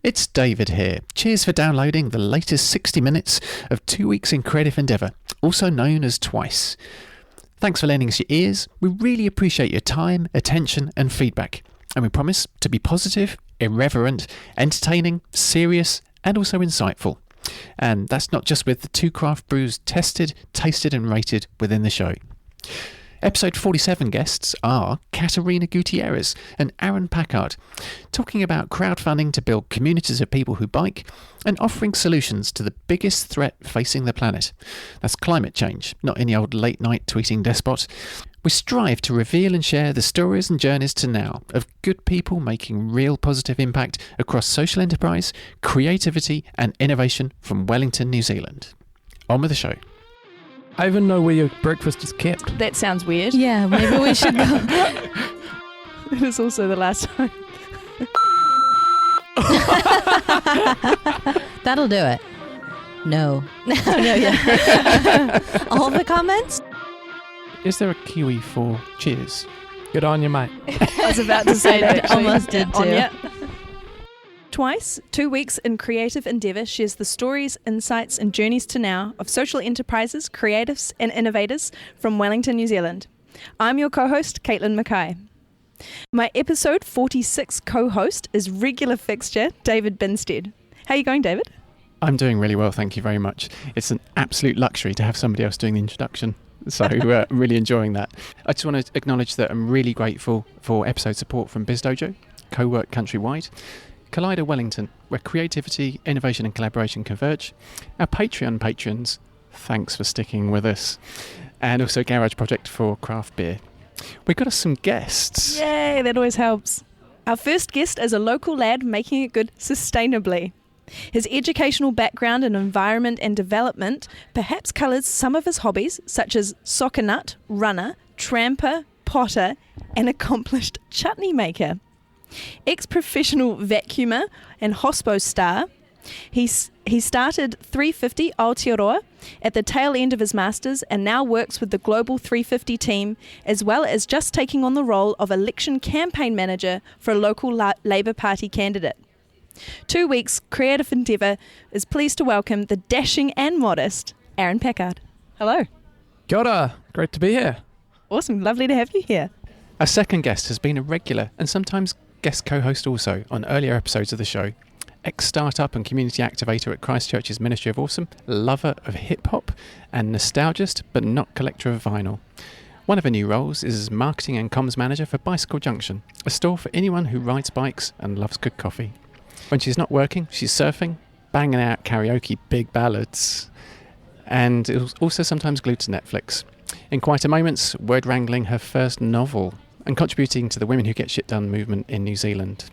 It's David here. Cheers for downloading the latest 60 minutes of 2 weeks in creative endeavour, also known as Twice. Thanks for lending us your ears. We really appreciate your time, attention and feedback. And we promise to be positive, irreverent, entertaining, serious and also insightful. And that's not just with the 2 craft brews tested, tasted and rated within the show. Episode 47 guests are Catarina Gutierrez and Aaron Packard, talking about crowdfunding to build communities of people who bike and offering solutions to the biggest threat facing the planet. That's climate change, not any old late night tweeting despot. We strive to reveal and share the stories and journeys to now of good people making real positive impact across social enterprise, creativity and innovation from Wellington, New Zealand. On with the show. I even know where your breakfast is kept. That sounds weird. Yeah, maybe we should go. It is also the last time. That'll do it. No. Yeah. All the comments? Is there a Kiwi for cheers? Good on you, mate. I was about to say that. Actually. Almost did too. Anya. Twice, 2 weeks in creative endeavour shares the stories, insights and journeys to now of social enterprises, creatives and innovators from Wellington, New Zealand. I'm your co-host, Caitlin Mackay. My episode 46 co-host is regular fixture, David Binstead. How are you going, David? I'm doing really well, thank you very much. It's an absolute luxury to have somebody else doing the introduction. So really enjoying that. I just want to acknowledge that I'm really grateful for episode support from BizDojo, Cowork, Countrywide, Wellington, where creativity, innovation and collaboration converge. Our Patreon patrons, thanks for sticking with us. And also Garage Project for craft beer. We've got us some guests. Yay, that always helps. Our first guest is a local lad making it good sustainably. His educational background in environment and development perhaps colours some of his hobbies, such as soccer nut, runner, tramper, potter and accomplished chutney maker. Ex-professional vacuumer and hospo star, he started 350 Aotearoa at the tail end of his masters and now works with the Global 350 team, as well as just taking on the role of election campaign manager for a local Labour Party candidate. 2 weeks creative endeavour is pleased to welcome the dashing and modest Aaron Packard. Hello. Kia ora. Great to be here. Awesome, lovely to have you here. Our second guest has been a regular and sometimes guest co-host also on earlier episodes of the show. Ex-startup and community activator at Christchurch's Ministry of Awesome, lover of hip-hop and nostalgist but not collector of vinyl. One of her new roles is as marketing and comms manager for Bicycle Junction, a store for anyone who rides bikes and loves good coffee. When she's not working, she's surfing, banging out karaoke big ballads, and also sometimes glued to Netflix. In quieter moments, word wrangling her first novel and contributing to the Women Who Get Shit Done movement in New Zealand.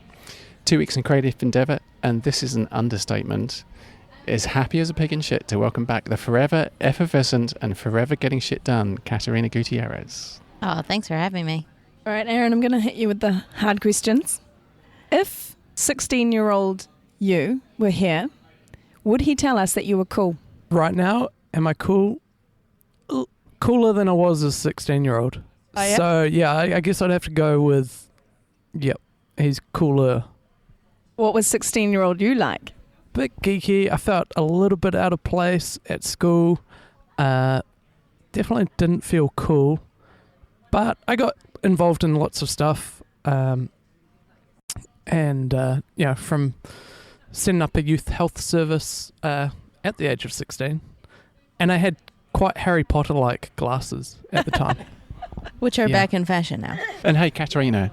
2 weeks in creative endeavour, and this is an understatement, is happy as a pig in shit to welcome back the forever effervescent and forever getting shit done, Catarina Gutierrez. Oh, thanks for having me. All right, Aaron, I'm going to hit you with the hard questions. If 16-year-old you were here, would he tell us that you were cool? Right now, am I cool? Cooler than I was as a 16-year-old. Oh, yeah? So, yeah, I guess I'd have to go with, yep, he's cooler. What was 16-year-old you like? Bit geeky. I felt a little bit out of place at school. Definitely didn't feel cool. But I got involved in lots of stuff. From setting up a youth health service at the age of 16. And I had quite Harry Potter-like glasses at the time. Which are back in fashion now. And hey, Catarina,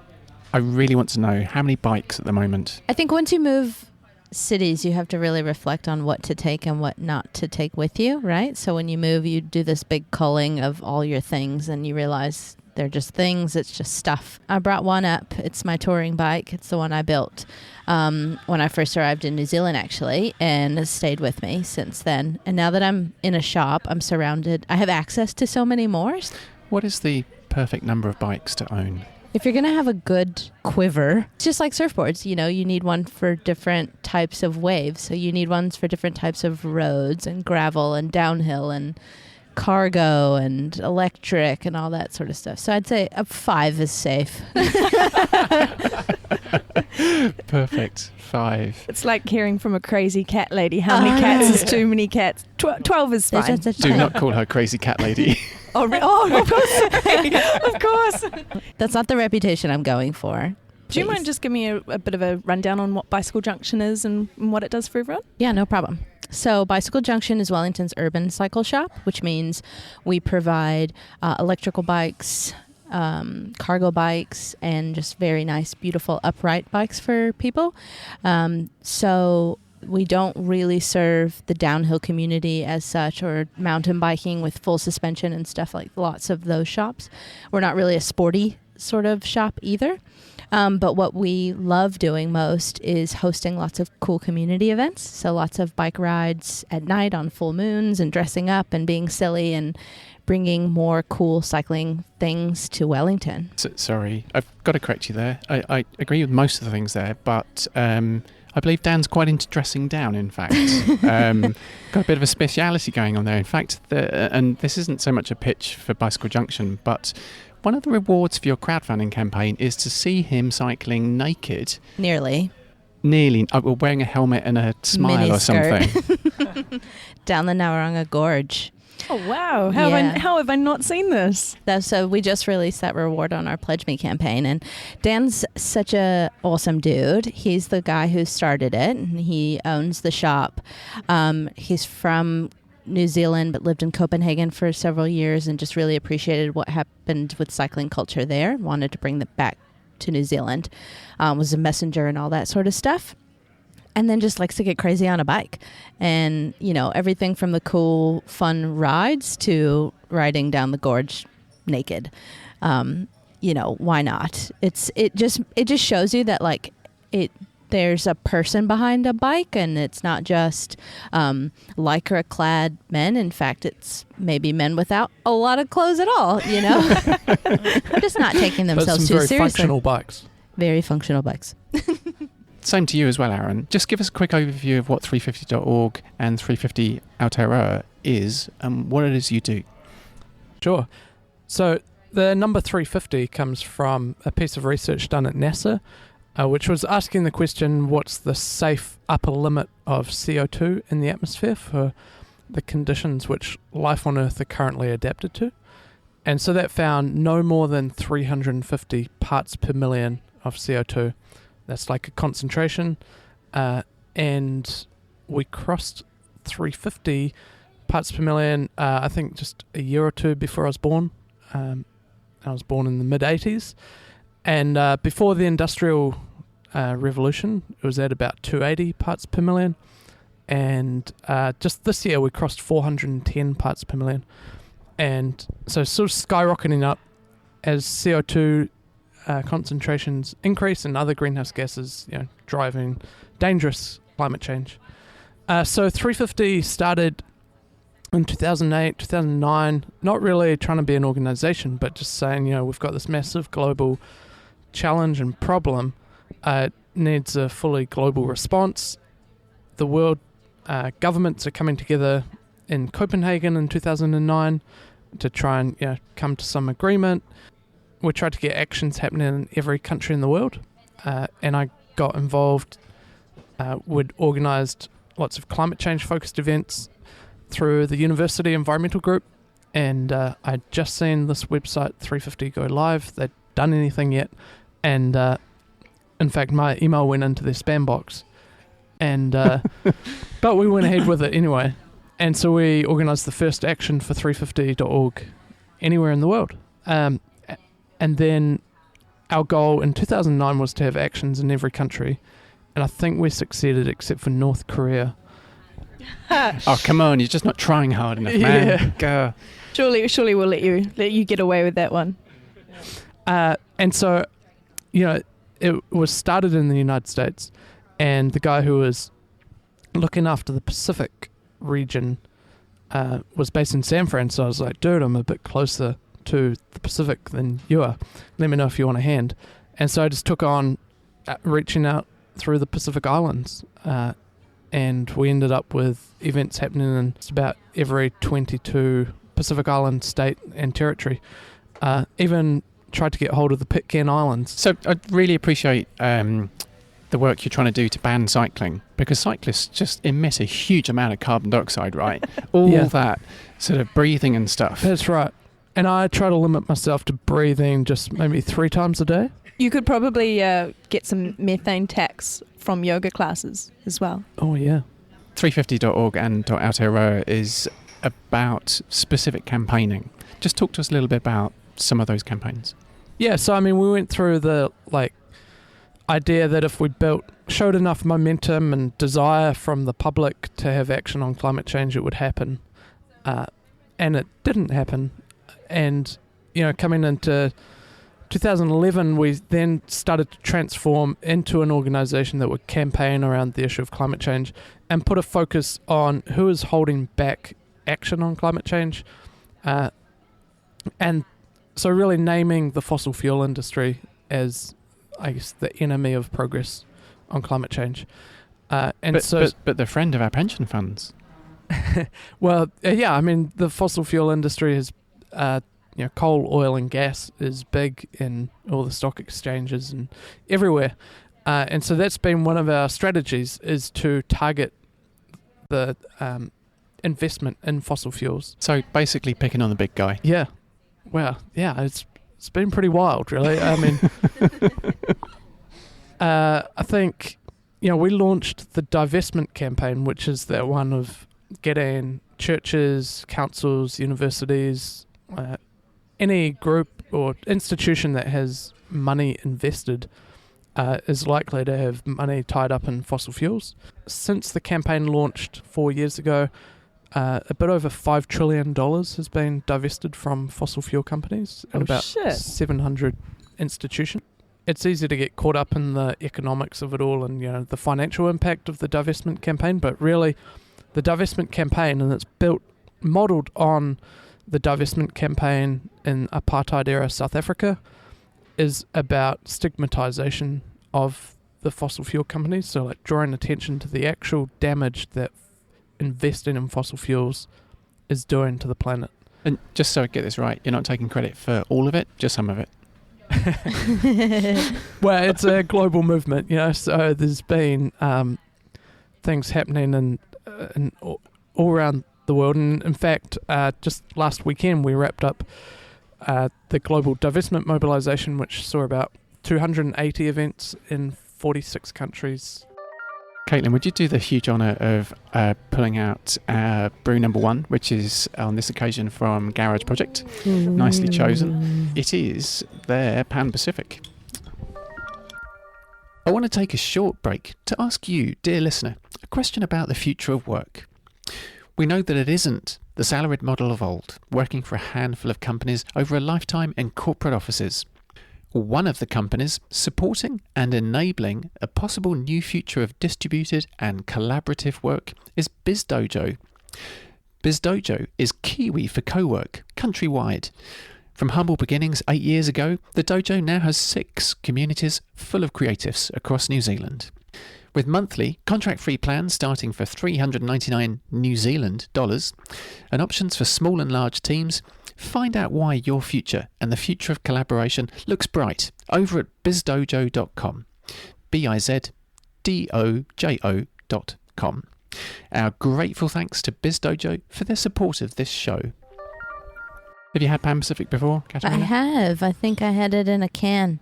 I really want to know how many bikes at the moment? I think once you move cities, you have to really reflect on what to take and what not to take with you, right? So when you move, you do this big culling of all your things and you realize they're just things, it's just stuff. I brought one up. It's my touring bike. It's the one I built when I first arrived in New Zealand, actually, and it's stayed with me since then. And now that I'm in a shop, I'm surrounded. I have access to so many more. What is the perfect number of bikes to own? If you're going to have a good quiver, it's just like surfboards, you know, you need one for different types of waves. So you need ones for different types of roads and gravel and downhill and cargo and electric and all that sort of stuff. So I'd say a 5 is safe. Perfect. 5. It's like hearing from a crazy cat lady. How many cats is too many cats? 12 is fine. Do not call her crazy cat lady. Oh, of course. Of course. That's not the reputation I'm going for. Do you mind just giving me a bit of a rundown on what Bicycle Junction is and what it does for everyone? Yeah, no problem. So Bicycle Junction is Wellington's urban cycle shop, which means we provide electrical bikes, cargo bikes, and just very nice, beautiful upright bikes for people. So we don't really serve the downhill community as such, or mountain biking with full suspension and stuff like lots of those shops. We're not really a sporty sort of shop either. But what we love doing most is hosting lots of cool community events. So lots of bike rides at night on full moons and dressing up and being silly and bringing more cool cycling things to Wellington. Sorry, I've got to correct you there. I agree with most of the things there, but I believe Dan's quite into dressing down, in fact. Got a bit of a speciality going on there. In fact, and this isn't so much a pitch for Bicycle Junction, but one of the rewards for your crowdfunding campaign is to see him cycling naked. Nearly, wearing a helmet and a smile or something. Down the Nauranga Gorge. Oh, wow. How have I not seen this? So we just released that reward on our Pledge Me campaign, and Dan's such a awesome dude. He's the guy who started it, and he owns the shop. He's from New Zealand but lived in Copenhagen for several years and just really appreciated what happened with cycling culture there. Wanted to bring that back to New Zealand. Was a messenger and all that sort of stuff. And then just likes to get crazy on a bike. And, everything from the cool, fun rides to riding down the gorge naked. Why not? It just shows you that there's a person behind a bike, and it's not just lycra-clad men. In fact, it's maybe men without a lot of clothes at all, They're just not taking themselves too seriously. Very functional bikes. Very functional bikes. Same to you as well, Aaron. Just give us a quick overview of what 350.org and 350 AOTEAROA is and what it is you do. Sure. So the number 350 comes from a piece of research done at NASA, which was asking the question, what's the safe upper limit of CO2 in the atmosphere for the conditions which life on Earth are currently adapted to? And so that found no more than 350 parts per million of CO2. That's like a concentration. And we crossed 350 parts per million, I think just a year or two before I was born. I was born in the mid-80s. And before the Industrial Revolution, it was at about 280 parts per million. And just this year, we crossed 410 parts per million. And so sort of skyrocketing up as CO2 concentrations increase and other greenhouse gases, driving dangerous climate change. So 350 started in 2008, 2009, not really trying to be an organization, but just saying, we've got this massive global challenge and problem. It needs a fully global response. The world governments are coming together in Copenhagen in 2009 to try and come to some agreement. We tried to get actions happening in every country in the world, and I got involved. We'd organised lots of climate change focused events through the university environmental group, and I'd just seen this website 350 go live. They'd done anything yet, and in fact my email went into their spam box, and but we went ahead with it anyway, and so we organised the first action for 350.org anywhere in the world. And then our goal in 2009 was to have actions in every country. And I think we succeeded except for North Korea. Oh, come on. You're just not trying hard enough, man. Yeah. Surely we'll let you get away with that one. And so, it was started in the United States. And the guy who was looking after the Pacific region was based in San Fran. So I was like, dude, I'm a bit closer to the Pacific than you are. Let me know if you want a hand. And so I just took on reaching out through the Pacific Islands, and we ended up with events happening in just about every 22 Pacific Island state and territory. Even tried to get hold of the Pitcairn Islands. So I really appreciate the work you're trying to do to ban cycling, because cyclists just emit a huge amount of carbon dioxide, right? All that sort of breathing and stuff. That's right. And I try to limit myself to breathing just maybe 3 times a day. You could probably get some methane tax from yoga classes as well. Oh, yeah. 350.org and AOTEAROA is about specific campaigning. Just talk to us a little bit about some of those campaigns. Yeah, so I mean, we went through the idea that if we showed enough momentum and desire from the public to have action on climate change, it would happen. And it didn't happen. And, coming into 2011, we then started to transform into an organisation that would campaign around the issue of climate change and put a focus on who is holding back action on climate change. And so really naming the fossil fuel industry as, I guess, the enemy of progress on climate change. But the friend of our pension funds. Well, I mean, the fossil fuel industry is, coal, oil and gas is big in all the stock exchanges and everywhere. And so that's been one of our strategies, is to target the investment in fossil fuels. So basically picking on the big guy. Yeah. Well, yeah, it's been pretty wild, really. I mean, I think, we launched the divestment campaign, which is that one of getting churches, councils, universities, any group or institution that has money invested is likely to have money tied up in fossil fuels. Since the campaign launched 4 years ago, a bit over $5 trillion has been divested from fossil fuel companies and about 700 institutions. It's easy to get caught up in the economics of it all and the financial impact of the divestment campaign, but really the divestment campaign, and it's modelled on the divestment campaign in apartheid-era South Africa, is about stigmatisation of the fossil fuel companies, so drawing attention to the actual damage that investing in fossil fuels is doing to the planet. And just so I get this right, you're not taking credit for all of it, just some of it. Well, it's a global movement, so there's been things happening in all around the world. And in fact, just last weekend we wrapped up the global divestment mobilisation, which saw about 280 events in 46 countries. Caitlin, would you do the huge honour of pulling out brew number 1, which is on this occasion from Garage Project? Nicely chosen. It is their Pan Pacific. I want to take a short break to ask you, dear listener, a question about the future of work. We know that it isn't the salaried model of old, working for a handful of companies over a lifetime in corporate offices. One of the companies supporting and enabling a possible new future of distributed and collaborative work is BizDojo. BizDojo is Kiwi for Cowork, countrywide. From humble beginnings 8 years ago, the dojo now has 6 communities full of creatives across New Zealand. With monthly contract-free plans starting for $399 New Zealand dollars and options for small and large teams, find out why your future and the future of collaboration looks bright over at bizdojo.com. bizdojo.com. Our grateful thanks to BizDojo for their support of this show. Have you had Pan Pacific before, Catarina? I have. I think I had it in a can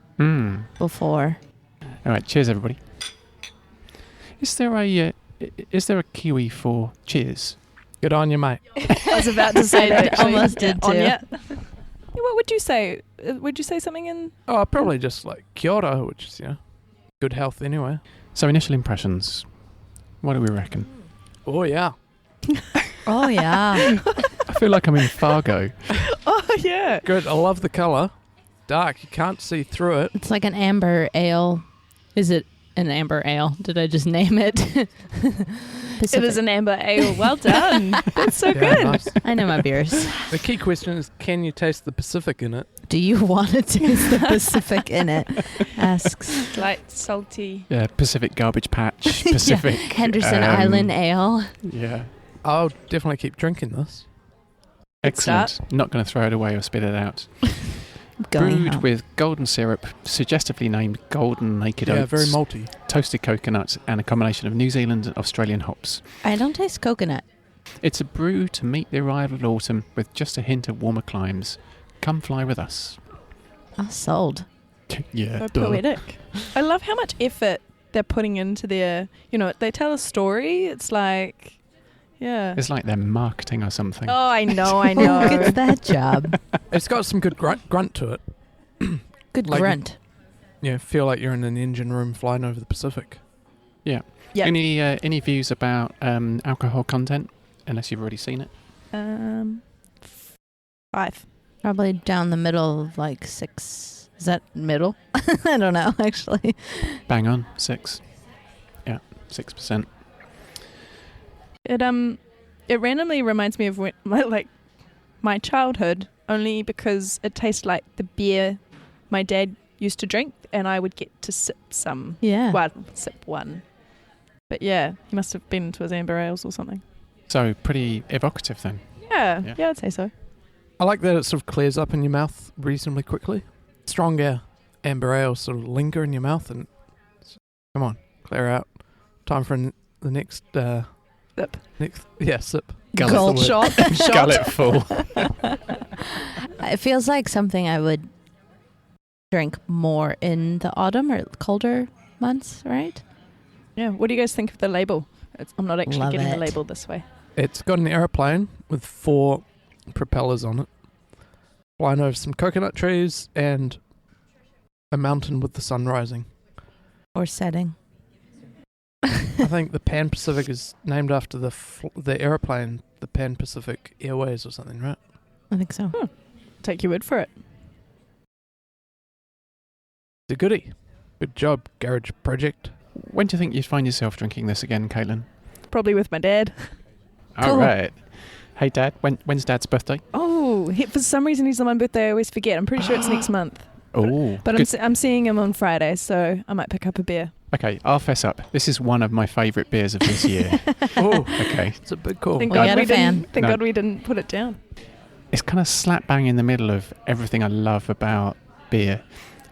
before. All right, cheers, everybody. Is there a Kiwi for cheers? Good on you, mate. I was about to say that. Almost did too. What would you say? Would you say something in? Oh, probably just kia ora, which is good health anyway. So initial impressions. What do we reckon? Oh yeah. Oh yeah. I feel like I'm in Fargo. Oh yeah. Good. I love the colour. Dark. You can't see through it. It's like an amber ale. Is it an amber ale? Did I just name it? It is an amber ale. Well done. That's so good. Nice. I know my beers. The key question is, can you taste the Pacific in it? Do you want to taste the Pacific in it? Asks. Light, salty. Yeah, Pacific Garbage Patch. Pacific. Yeah. Henderson Island Ale. Yeah. I'll definitely keep drinking this. Excellent. Not going to throw it away or spit it out. Going Brewed home. with golden syrup, suggestively named Golden Naked Yeah, Oats, very malty. toasted coconut, and a combination of New Zealand and Australian hops. I don't taste coconut. It's a brew to meet the arrival of autumn with just a hint of warmer climes. Come fly with us. Oh, sold. Yeah, So duh. poetic. I love how much effort they're putting into their, they tell a story. It's like, yeah. It's like they're marketing or something. Oh, I know. Who gets that job? It's got some good grunt to it. Good Like- grunt. Yeah, feel like you're in an engine room flying over the Pacific. Yep. Any views about alcohol content, unless you've already seen it? 5. Probably down the middle of like 6. Is that middle? I don't know, actually. Bang on, 6. Yeah, 6%. It randomly reminds me of my childhood, only because it tastes like the beer my dad used to drink, and I would get to sip some. Yeah. Well, sip one. But yeah, he must have been to his amber ales or something. So pretty evocative then. Yeah, I'd say so. I like that it sort of clears up in your mouth reasonably quickly. Stronger amber ale sort of linger in your mouth and come on, clear out. Time for the next Sip. Sip. Gullet. Gulp. Shot. Gullet full. It feels like something I would drink more in the autumn or colder months, right? Yeah. What do you guys think of the label? I'm not actually Love getting the it. label this way. It's got an aeroplane with 4 propellers on it, flying over some coconut trees and a mountain with the sun rising. Or setting. I think the Pan Pacific is named after the aeroplane, the Pan Pacific Airways or something, right? I think so. Take your word for it. It's a goodie. Good job, Garage Project. When do you think you'd find yourself drinking this again, Caitlin? Probably with my dad. All Cool. right. Hey, Dad, when's Dad's birthday? Oh, for some reason he's on my birthday. I always forget. I'm pretty sure it's next month. Oh, But good. I'm seeing him on Friday, so I might pick up a beer. Okay, I'll fess up. This is one of my favourite beers of this year. Oh, Okay. it's a big call. Thank We God got a fan. Thank No. God we didn't put it down. It's kind of slap bang in the middle of everything I love about beer,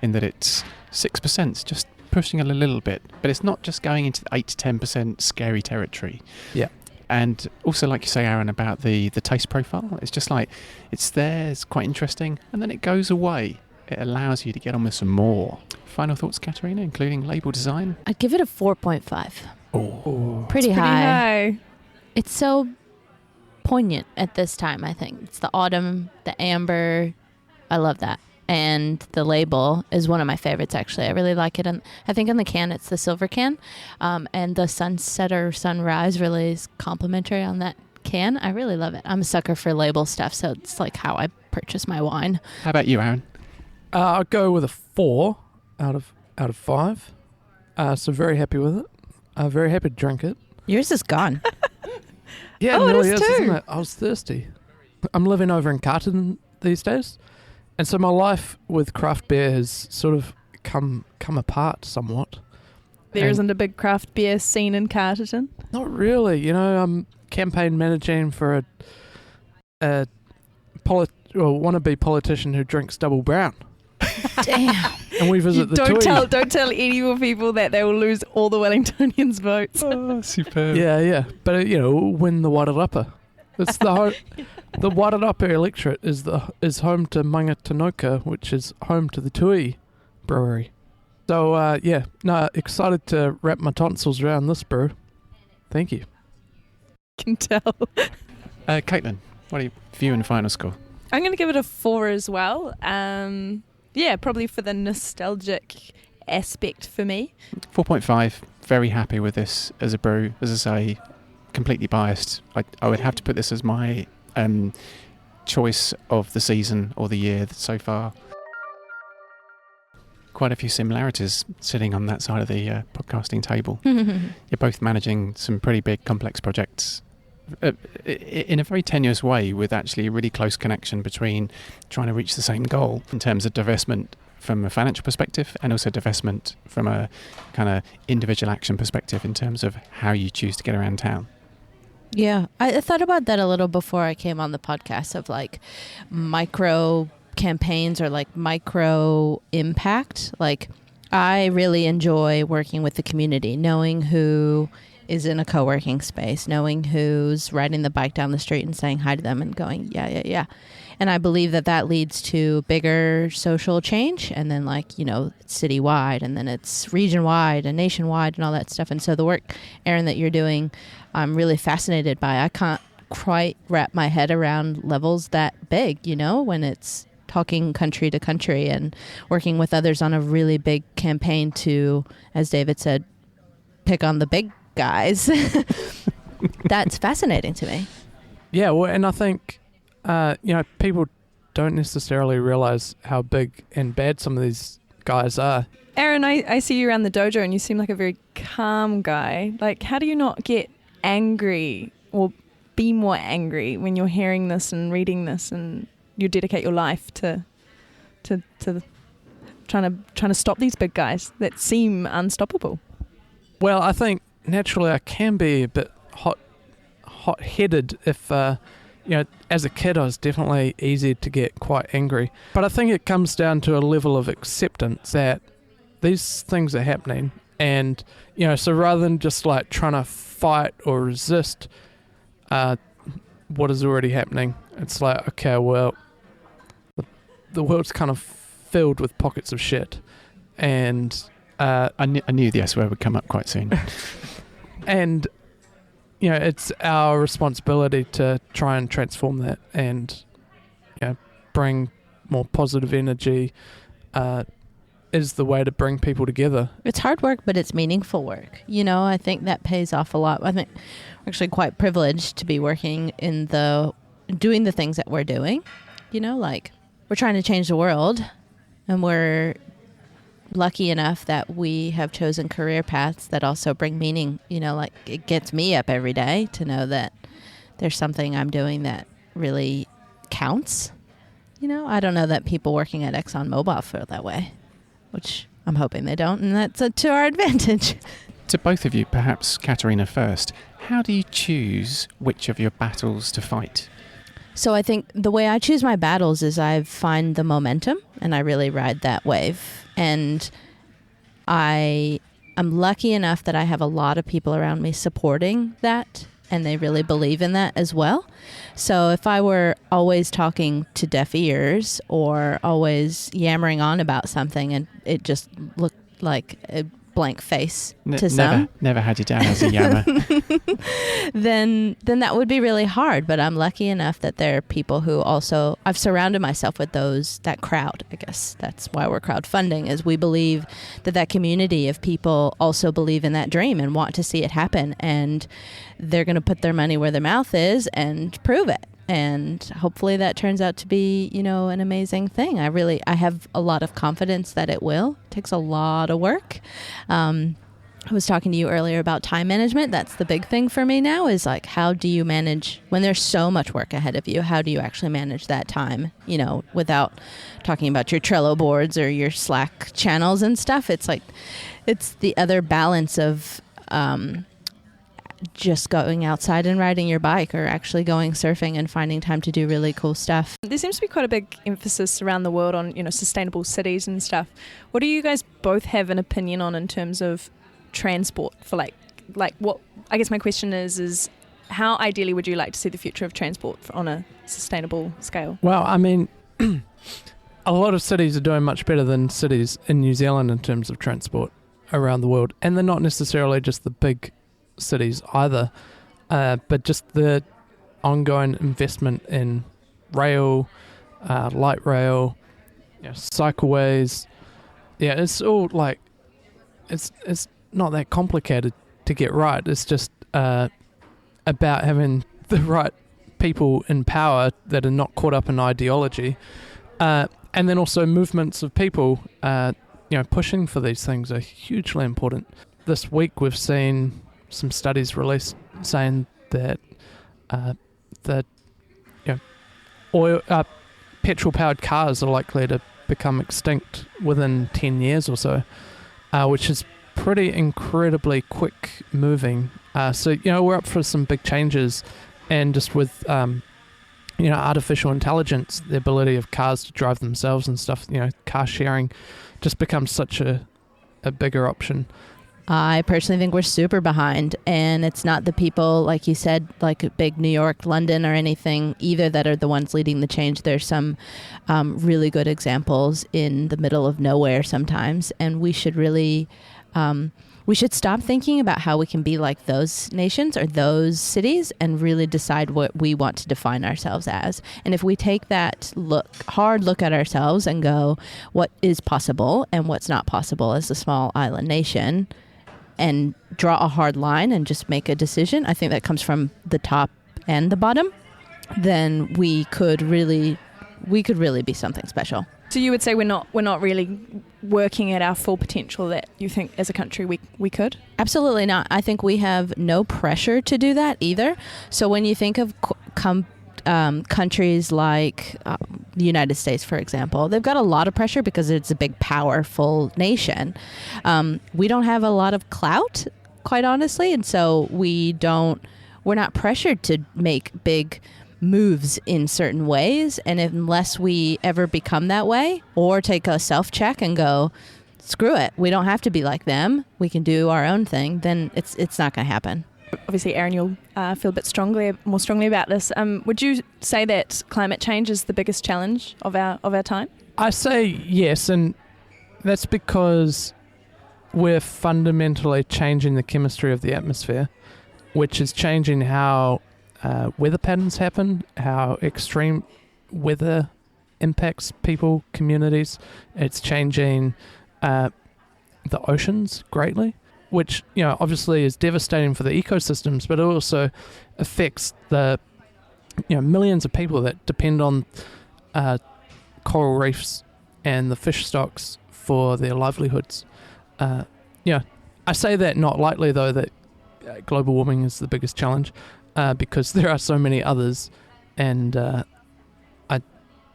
in that it's 6%, just pushing it a little bit, but it's not just going into the 8 to 10% scary territory. Yeah. And also, like you say, Aaron, about the taste profile, it's just like, it's there, it's quite interesting, and then it goes away. It allows you to get on with some more. Final thoughts, Catarina, including label design? I'd give it a 4.5. Oh. Pretty Pretty high. high. It's so poignant at this time, I think. It's the autumn, the amber. I love that. And the label is one of my favorites, actually. I really like it. And I think on the can, it's the silver can. And the sunset or sunrise really is complimentary on that can. I really love it. I'm a sucker for label stuff, so it's like how I purchase my wine. How about you, Aaron? I'll go with a 4 out of 5. So very happy with it. Very happy to drink it. Yours is gone. Yeah, Oh, it it really is is, too. isn't it? I was thirsty. I'm living over in Carton these days, and so my life with craft beer has sort of come apart somewhat. There And- isn't a big craft beer scene in Carterton. Not really. You know, I'm campaign managing for a wannabe politician who drinks double brown, Damn. and we visit the Don't Tui. tell any more people that they will lose all the Wellingtonians' votes. Oh, superb. Yeah. But win the Wairarapa. It's the the Wairarapa electorate is home to Mangatanoka, which is home to the Tui brewery. So excited to wrap my tonsils around this brew. Thank you. Can tell. Caitlin, what are your view and final score? I'm going to give it a 4 as well. Probably for the nostalgic aspect for me. 4.5. Very happy with this as a brew. As I say, completely biased. I would have to put this as my choice of the season or the year so far. Quite a few similarities sitting on that side of the podcasting table. You're both managing some pretty big, complex projects in a very tenuous way, with actually a really close connection between trying to reach the same goal in terms of divestment from a financial perspective, and also divestment from a kind of individual action perspective in terms of how you choose to get around town. Yeah, I thought about that a little before I came on the podcast, of like micro campaigns or like micro impact. Like I really enjoy working with the community, knowing who is in a co-working space, knowing who's riding the bike down the street and saying hi to them and going, yeah. And I believe that leads to bigger social change, and then like, you know, citywide, and then it's region-wide and nationwide and all that stuff. And so the work, Aaron, that you're doing, I'm really fascinated by. I can't quite wrap my head around levels that big, you know, when it's talking country to country and working with others on a really big campaign to, as David said, pick on the big guys. That's fascinating to me. Yeah, well, and I think, you know, people don't necessarily realize how big and bad some of these guys are. Aaron, I see you around the dojo and you seem like a very calm guy. Like, how do you not get angry or be more angry when you're hearing this and reading this, and you dedicate your life to trying to stop these big guys that seem unstoppable? Well, I think naturally I can be a bit hot-headed if, you know, as a kid I was definitely easy to get quite angry. But I think it comes down to a level of acceptance that these things are happening. And, you know, so rather than just like trying to fight or resist what is already happening, it's like, okay, well, the world's kind of filled with pockets of shit. And I knew the S word would come up quite soon. And, you know, it's our responsibility to try and transform that and, you know, bring more positive energy is the way to bring people together. It's hard work, but it's meaningful work. You know, I think that pays off a lot. I think we're actually quite privileged to be working in doing the things that we're doing. You know, like we're trying to change the world, and we're lucky enough that we have chosen career paths that also bring meaning. You know, like it gets me up every day to know that there's something I'm doing that really counts. You know, I don't know that people working at ExxonMobil feel that way, which I'm hoping they don't, and that's to our advantage. To both of you, perhaps Catarina first, how do you choose which of your battles to fight? So I think the way I choose my battles is I find the momentum and I really ride that wave. And I'm lucky enough that I have a lot of people around me supporting that, and they really believe in that as well. So if I were always talking to deaf ears or always yammering on about something and it just looked like a blank face to some. Never had you down as a yammer. then that would be really hard. But I'm lucky enough that there are people who also, I've surrounded myself with that crowd. I guess that's why we're crowdfunding, is we believe that community of people also believe in that dream and want to see it happen. And they're going to put their money where their mouth is and prove it. And hopefully that turns out to be, you know, an amazing thing. I have a lot of confidence that it will. It takes a lot of work. I was talking to you earlier about time management. That's the big thing for me now, is like, how do you manage when there's so much work ahead of you? How do you actually manage that time, you know, without talking about your Trello boards or your Slack channels and stuff? It's like, it's the other balance of, just going outside and riding your bike, or actually going surfing and finding time to do really cool stuff. There seems to be quite a big emphasis around the world on, you know, sustainable cities and stuff. What do you guys both have an opinion on in terms of transport for like what, I guess my question is how ideally would you like to see the future of transport on a sustainable scale? Well, I mean, a lot of cities are doing much better than cities in New Zealand in terms of transport around the world. And they're not necessarily just the big cities either, but just the ongoing investment in rail, light rail, you know, cycleways. Yeah, it's all like, it's not that complicated to get right. It's just about having the right people in power that are not caught up in ideology, and then also movements of people, you know, pushing for these things are hugely important. This week we've seen some studies released saying that you know, petrol-powered cars are likely to become extinct within 10 years or so, which is pretty incredibly quick moving. So, you know, we're up for some big changes, and just with artificial intelligence, the ability of cars to drive themselves and stuff, car sharing just becomes such a bigger option. I personally think we're super behind, and it's not the people, like you said, like big New York, London, or anything either that are the ones leading the change. There's some really good examples in the middle of nowhere sometimes, and we should really we should stop thinking about how we can be like those nations or those cities and really decide what we want to define ourselves as. And if we take that hard look at ourselves and go, what is possible and what's not possible as a small island nation, and draw a hard line and just make a decision, I think that comes from the top and the bottom, then we could really be something special. So you would say we're not really working at our full potential that you think as a country we could? Absolutely not. I think we have no pressure to do that either. So when you think of countries like the United States, for example, they've got a lot of pressure because it's a big, powerful nation. We don't have a lot of clout, quite honestly, and so we're not pressured to make big moves in certain ways, and unless we ever become that way or take a self-check and go, screw it, we don't have to be like them, we can do our own thing, then it's not going to happen. Obviously, Aaron, you'll feel a bit more strongly about this. Would you say that climate change is the biggest challenge of our time? I say yes, and that's because we're fundamentally changing the chemistry of the atmosphere, which is changing how weather patterns happen, how extreme weather impacts people, communities. It's changing the oceans greatly, which obviously is devastating for the ecosystems, but it also affects the millions of people that depend on coral reefs and the fish stocks for their livelihoods. I say that not lightly, though, that global warming is the biggest challenge. Because there are so many others, and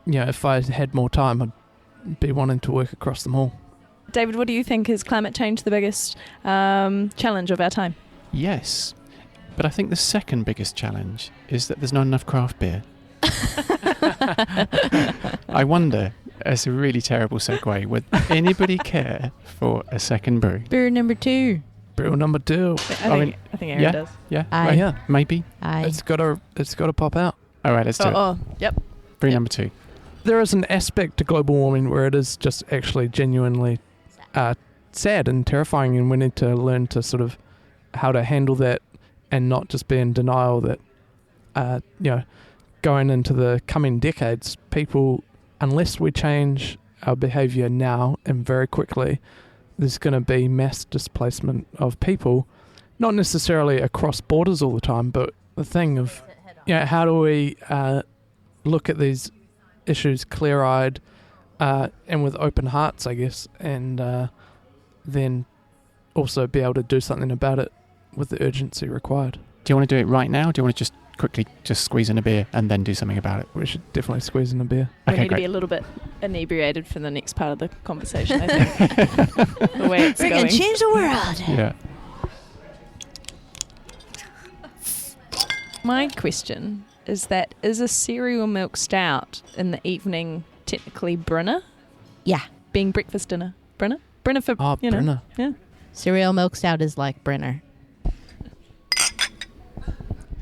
if I had more time, I'd be wanting to work across them all. David, what do you think, is climate change the biggest challenge of our time? Yes, but I think the second biggest challenge is that there's not enough craft beer. I wonder, as a really terrible segue, would anybody care for a second brew? Brew number 2. Brew number 2. I think Aaron does. Yeah, Aye. yeah, maybe. Aye. It's got to pop out. All right, let's do it. Oh, yep. Brew number 2. There is an aspect to global warming where it is just actually genuinely sad and terrifying, and we need to learn to sort of how to handle that and not just be in denial that going into the coming decades, people, unless we change our behaviour now and very quickly, there's going to be mass displacement of people, not necessarily across borders all the time, but the thing of, how do we look at these issues clear-eyed and with open hearts, I guess, and then also be able to do something about it with the urgency required. Do you want to do it right now? Do you want to just quickly squeeze in a beer and then do something about it? We should definitely squeeze in a beer. We Okay, need to great. be a little bit inebriated for the next part of the conversation, I think. The way it's We're going. going to change the world. Yeah. My question is a cereal milk stout in the evening technically Brunner? Yeah. Being breakfast dinner. Brunner? Brunner for, Brenner. Yeah. Cereal milk stout is like Brenner.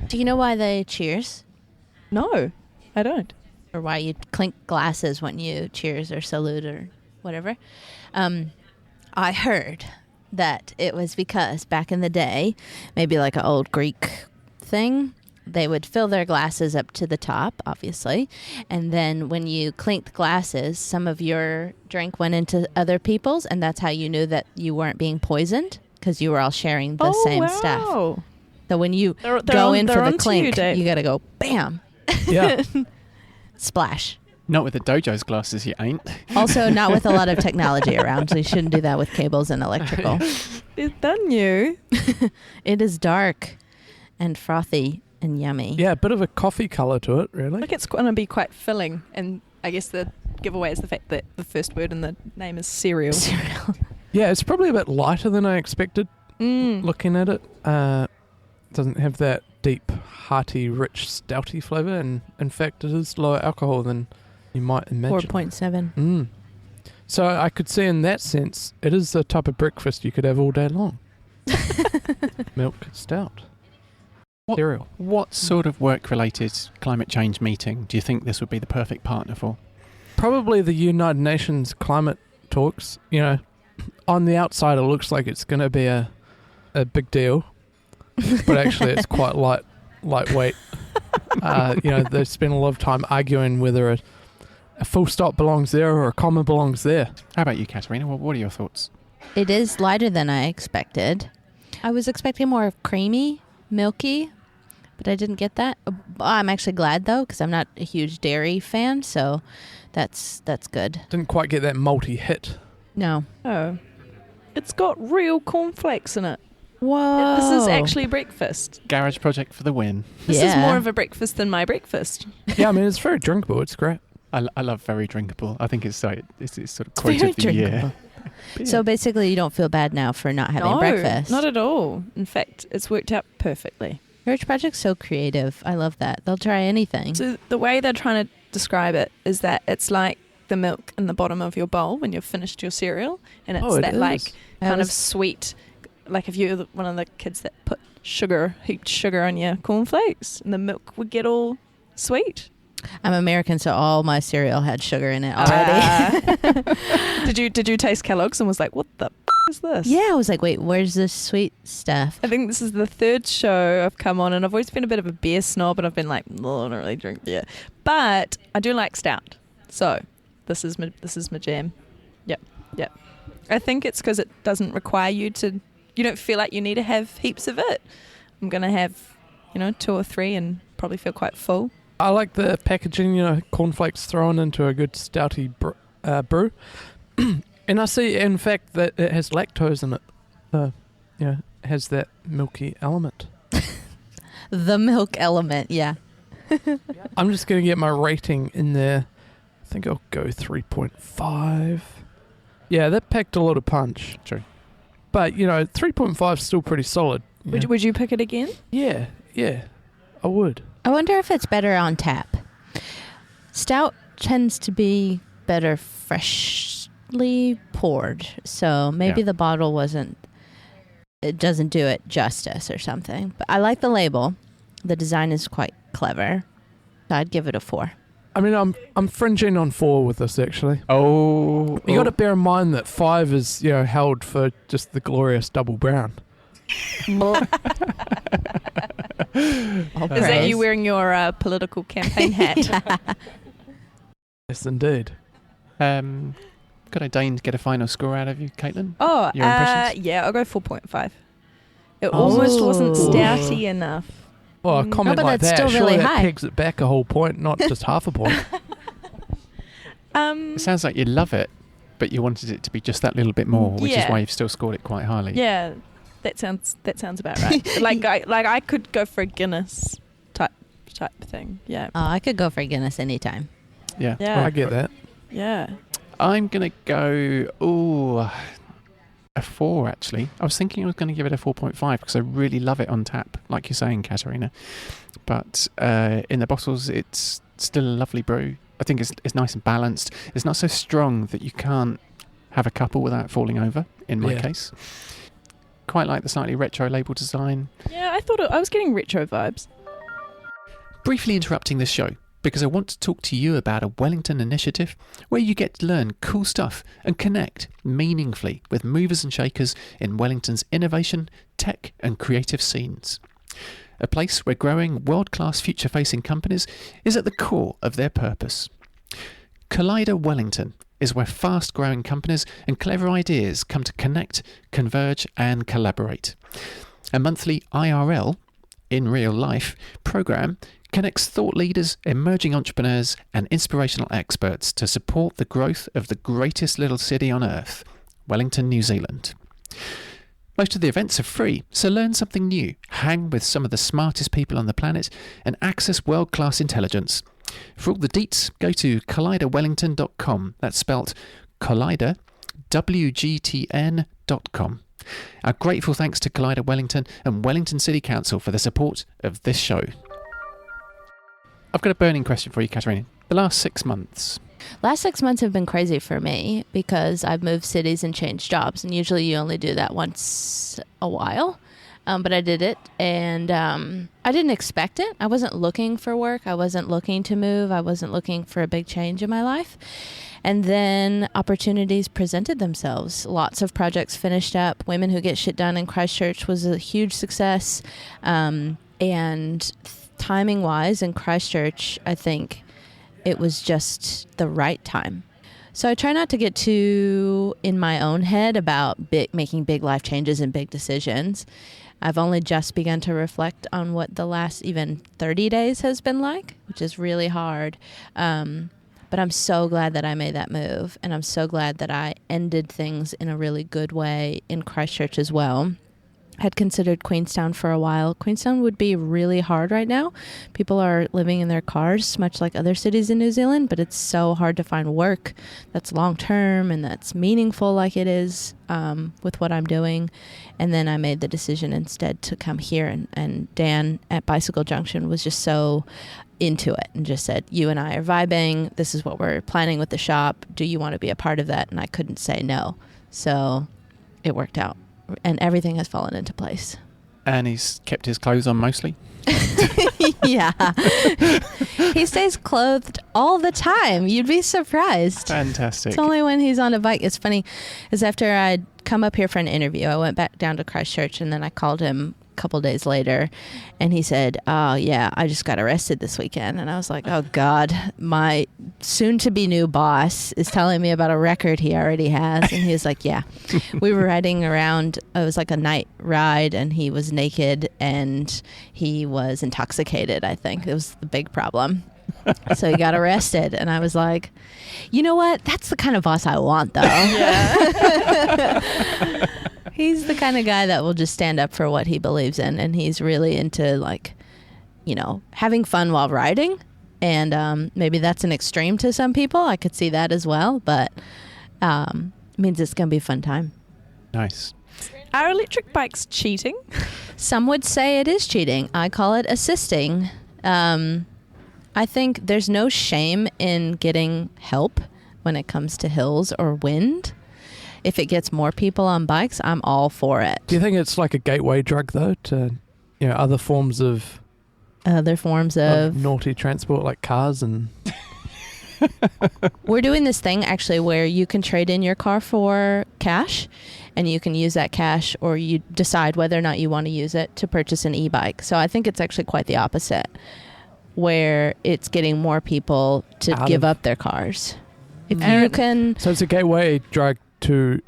Do you know why they cheers? No, I don't. Or why you clink glasses when you cheers or salute or whatever? I heard that it was because back in the day, maybe like an old Greek thing, they would fill their glasses up to the top, obviously, and then when you clinked glasses, some of your drink went into other people's, and that's how you knew that you weren't being poisoned, because you were all sharing the same stuff. So when you go in for the clink, you got to go bam. Yeah. Splash. Not with the dojo's glasses, you ain't. Also, not with a lot of technology around, so you shouldn't do that with cables and electrical. Is that new? It is dark and frothy and yummy. Yeah, a bit of a coffee colour to it, really. Like it's going to be quite filling, and I guess the giveaway is the fact that the first word in the name is cereal. Cereal. Yeah, it's probably a bit lighter than I expected looking at it. doesn't have that deep, hearty, rich, stouty flavour, and in fact it is lower alcohol than you might imagine. 4.7. So I could see in that sense, it is the type of breakfast you could have all day long. Milk stout. Cereal. What sort of work-related climate change meeting do you think this would be the perfect partner for? Probably the United Nations climate talks. On the outside it looks like it's going to be a big deal, but actually it's quite lightweight. They spend a lot of time arguing whether a full stop belongs there or a comma belongs there. How about you, Catarina? What are your thoughts? It is lighter than I expected. I was expecting more creamy, milky, but I didn't get that. I'm actually glad, though, because I'm not a huge dairy fan, so that's good. Didn't quite get that malty hit. No. Oh. It's got real cornflakes in it. Whoa. This is actually breakfast. Garage project for the win. This is more of a breakfast than my breakfast. Yeah, I mean, it's very drinkable. It's great. I love very drinkable. I think it's sort of quote very of the year. So basically you don't feel bad now for not having breakfast? Not at all. In fact, it's worked out perfectly. Garage Project's so creative. I love that. They'll try anything. So the way they're trying to describe it is that it's like the milk in the bottom of your bowl when you've finished your cereal, and it's kind of sweet, like if you're one of the kids that put heaped sugar on your cornflakes, and the milk would get all sweet. I'm American, so all my cereal had sugar in it already. Did you taste Kellogg's and was like, what the is this? Yeah, I was like, wait, where's this sweet stuff? I think this is the third show I've come on, and I've always been a bit of a beer snob, and I've been like, no, I don't really drink beer, but I do like stout. So this is my jam. Yep. I think it's because it doesn't require you don't feel like you need to have heaps of it. I'm gonna have 2 or 3 and probably feel quite full. I like the packaging, cornflakes thrown into a good stouty brew. And I see, in fact, that it has lactose in it. It has that milky element. The milk element, yeah. I'm just going to get my rating in there. I think I'll go 3.5. Yeah, that packed a lot of punch. True. But, 3.5 is still pretty solid. Would you pick it again? Yeah, I would. I wonder if it's better on tap. Stout tends to be better freshly poured, so maybe the bottle it doesn't do it justice or something. But I like the label. The design is quite clever. So I'd give it a 4. I mean, I'm fringing on 4 with this, actually. Oh. You got to bear in mind that 5 is, held for just the glorious double brown. Is that you wearing your political campaign hat? Yes, indeed. Could I deign to get a final score out of you, Caitlin? Oh, Your impressions? yeah, I'll go 4.5. It almost wasn't stouty enough. Well, a comment but like that's that, still surely really that high. pegs it back a whole point, not just half a point. It sounds like you love it, but you wanted it to be just that little bit more, which is why you've still scored it quite highly. Yeah, that sounds about right. I could go for a Guinness type thing. Yeah. Oh, I could go for Guinness anytime. Yeah. Yeah. I get that. Yeah. I'm going to go, a 4, actually. I was thinking I was going to give it a 4.5 because I really love it on tap, like you're saying, Catarina. But in the bottles, it's still a lovely brew. I think it's nice and balanced. It's not so strong that you can't have a couple without falling over, in my case. Quite like the slightly retro label design. Yeah, I thought I was getting retro vibes. Briefly interrupting this show because I want to talk to you about a Wellington initiative where you get to learn cool stuff and connect meaningfully with movers and shakers in Wellington's innovation, tech and creative scenes. A place where growing world-class future-facing companies is at the core of their purpose. Collider Wellington is where fast-growing companies and clever ideas come to connect, converge and collaborate. A monthly IRL, in real life, program connects thought leaders, emerging entrepreneurs and inspirational experts to support the growth of the greatest little city on earth, Wellington, New Zealand. Most of the events are free, so learn something new, hang with some of the smartest people on the planet and access world-class intelligence. For all the deets, go to colliderwellington.com. That's spelt Collider, Wgtn.com. biggie.com. Our grateful thanks to Collider Wellington and Wellington City Council for the support of this show. I've got a burning question for you, Catarina. The last 6 months. Last 6 months have been crazy for me because I've moved cities and changed jobs. And usually you only do that once a while. But I did it, and I didn't expect it. I wasn't looking for work. I wasn't looking to move. I wasn't looking for a big change in my life. And then opportunities presented themselves. Lots of projects finished up. Women Who Get Shit Done in Christchurch was a huge success. And timing-wise in Christchurch, I think it was just the right time. So I try not to get too in my own head about making big life changes and big decisions. I've only just begun to reflect on what the last even 30 days has been like, which is really hard. But I'm so glad that I made that move, and I'm so glad that I ended things in a really good way in Christchurch as well. Had considered Queenstown for a while. Queenstown would be really hard right now. People are living in their cars, much like other cities in New Zealand, but it's so hard to find work that's long-term and that's meaningful like it is with what I'm doing. And then I made the decision instead to come here, and Dan at Bicycle Junction was just so into it and just said, you and I are vibing. This is what we're planning with the shop. Do you want to be a part of that? And I couldn't say no. So it worked out. And everything has fallen into place. And he's kept his clothes on mostly? Yeah. He stays clothed all the time. You'd be surprised. Fantastic. It's only when he's on a bike. It's funny, is after I'd come up here for an interview, I went back down to Christchurch, and then I called him a couple days later, and he said, oh yeah, I just got arrested this weekend. And I was like, oh God, my soon-to-be new boss is telling me about a record he already has. And he was like, yeah, we were riding around. It was like a night ride, and he was naked and he was intoxicated. I think it was the big problem. So he got arrested, and I was like, you know what? That's the kind of boss I want, though. Yeah. He's the kind of guy that will just stand up for what he believes in, and he's really into, like, you know, having fun while riding. And maybe that's an extreme to some people. I could see that as well, but it means it's going to be a fun time. Nice. Are electric bikes cheating? Some would say it is cheating. I call it assisting. I think there's no shame in getting help when it comes to hills or wind. If it gets more people on bikes, I'm all for it. Do you think it's like a gateway drug, though, to, you know, other forms of naughty transport like cars? And we're doing this thing actually where you can trade in your car for cash, and you can use that cash, or you decide whether or not you want to use it to purchase an e-bike. So I think it's actually quite the opposite, where it's getting more people to give up their cars. If you can, so it's a gateway drug to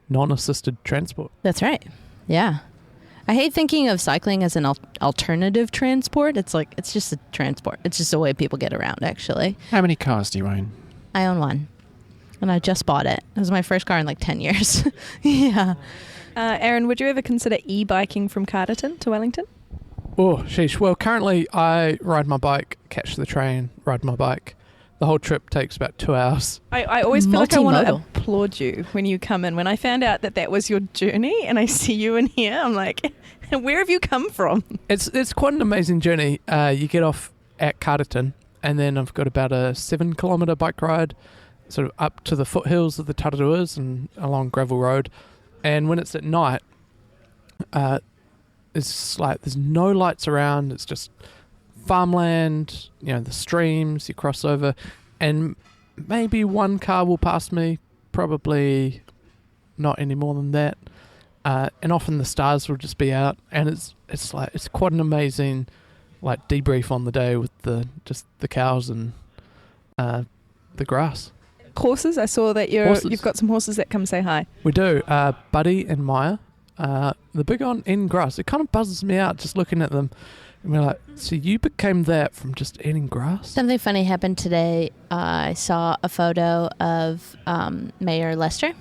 non-assisted transport. That's right. Yeah. I hate thinking of cycling as an alternative transport. It's like, it's just a transport. It's just a way people get around, actually. How many cars do you own? I own one. And I just bought it. It was my first car in like 10 years. Yeah. Aaron, would you ever consider e-biking from Carterton to Wellington? Oh, sheesh. Well, currently I ride my bike, catch the train, ride my bike. The whole trip takes about 2 hours. I always feel like I want to applaud you when you come in. When I found out that was your journey and I see you in here, I'm like, where have you come from? It's quite an amazing journey. You get off at Carterton, and then I've got about a 7-kilometre bike ride sort of up to the foothills of the Tararuas and along gravel road. And when it's at night, it's like there's no lights around. It's just farmland, you know, the streams you cross over, and maybe one car will pass me, probably not any more than that. And often the stars will just be out, and it's like it's quite an amazing like debrief on the day with the cows and the grass. Horses, I saw that you've got some horses that come say hi. We do. Buddy and Maya, the big on in grass. It kind of buzzes me out just looking at them. And we're like, so you became that from just eating grass? Something funny happened today. I saw a photo of Mayor Lester.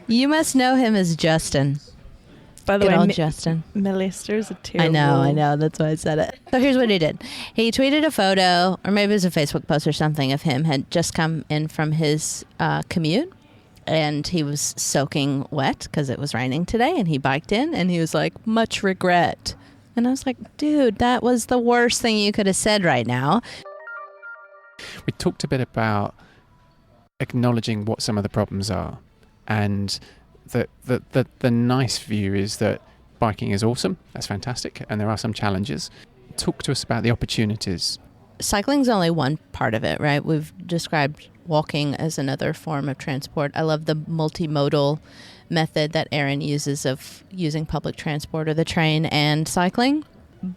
You must know him as Justin. By the Good way, old Justin. Lester is a terrible... I know. That's why I said it. So here's what he did. He tweeted a photo, or maybe it was a Facebook post or something, of him had just come in from his commute. and he was soaking wet because it was raining today, and he biked in and he was like, much regret. And I was like, dude, that was the worst thing you could have said right now. We talked a bit about acknowledging what some of the problems are, and the nice view is that biking is awesome, that's fantastic, and there are some challenges. Talk to us about the opportunities. Cycling's only one part of it, right? We've described walking as another form of transport. I love the multimodal method that Aaron uses of using public transport or the train and cycling.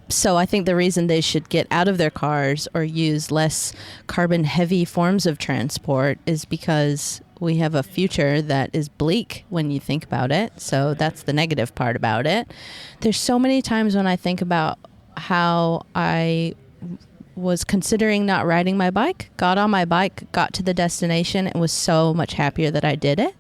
So I think the reason they should get out of their cars or use less carbon heavy forms of transport is because we have a future that is bleak when you think about it. So that's the negative part about it. There's so many times when I think about how I was considering not riding my bike, got on my bike, got to the destination, and was so much happier that I did it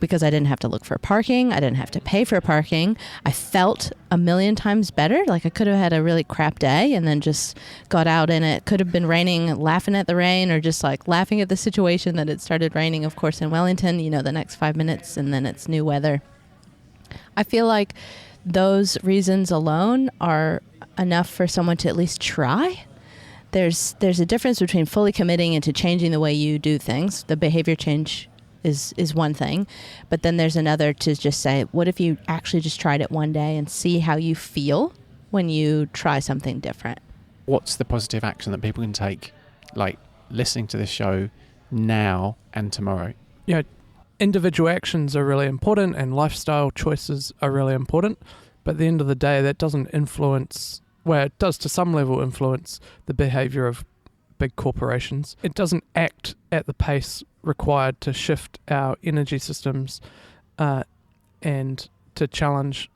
because I didn't have to look for parking. I didn't have to pay for parking. I felt a million times better. Like I could have had a really crap day and then just got out in it. Could have been raining, laughing at the rain, or just like laughing at the situation that it started raining, of course, in Wellington, the next 5 minutes and then it's new weather. I feel like those reasons alone are enough for someone to at least try. There's a difference between fully committing into changing the way you do things. The behavior change is one thing, but then there's another to just say, what if you actually just tried it one day and see how you feel when you try something different? What's the positive action that people can take, like listening to this show now and tomorrow? Individual actions are really important and lifestyle choices are really important, but at the end of the day, that doesn't influence, well, it does to some level influence the behavior of big corporations. It doesn't act at the pace required to shift our energy systems and to challenge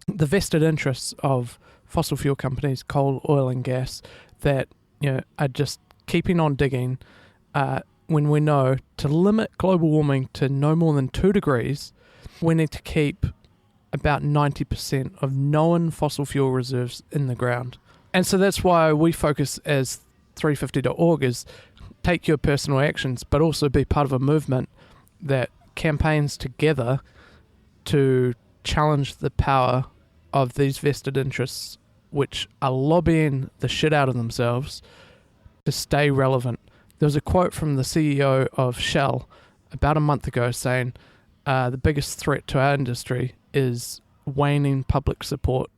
the vested interests of fossil fuel companies, coal, oil and gas, that are just keeping on digging when we know to limit global warming to no more than 2 degrees, we need to keep about 90% of known fossil fuel reserves in the ground. And so that's why we focus as 350.org is take your personal actions, but also be part of a movement that campaigns together to challenge the power of these vested interests, which are lobbying the shit out of themselves to stay relevant. There was a quote from the CEO of Shell about a month ago saying the biggest threat to our industry is waning public support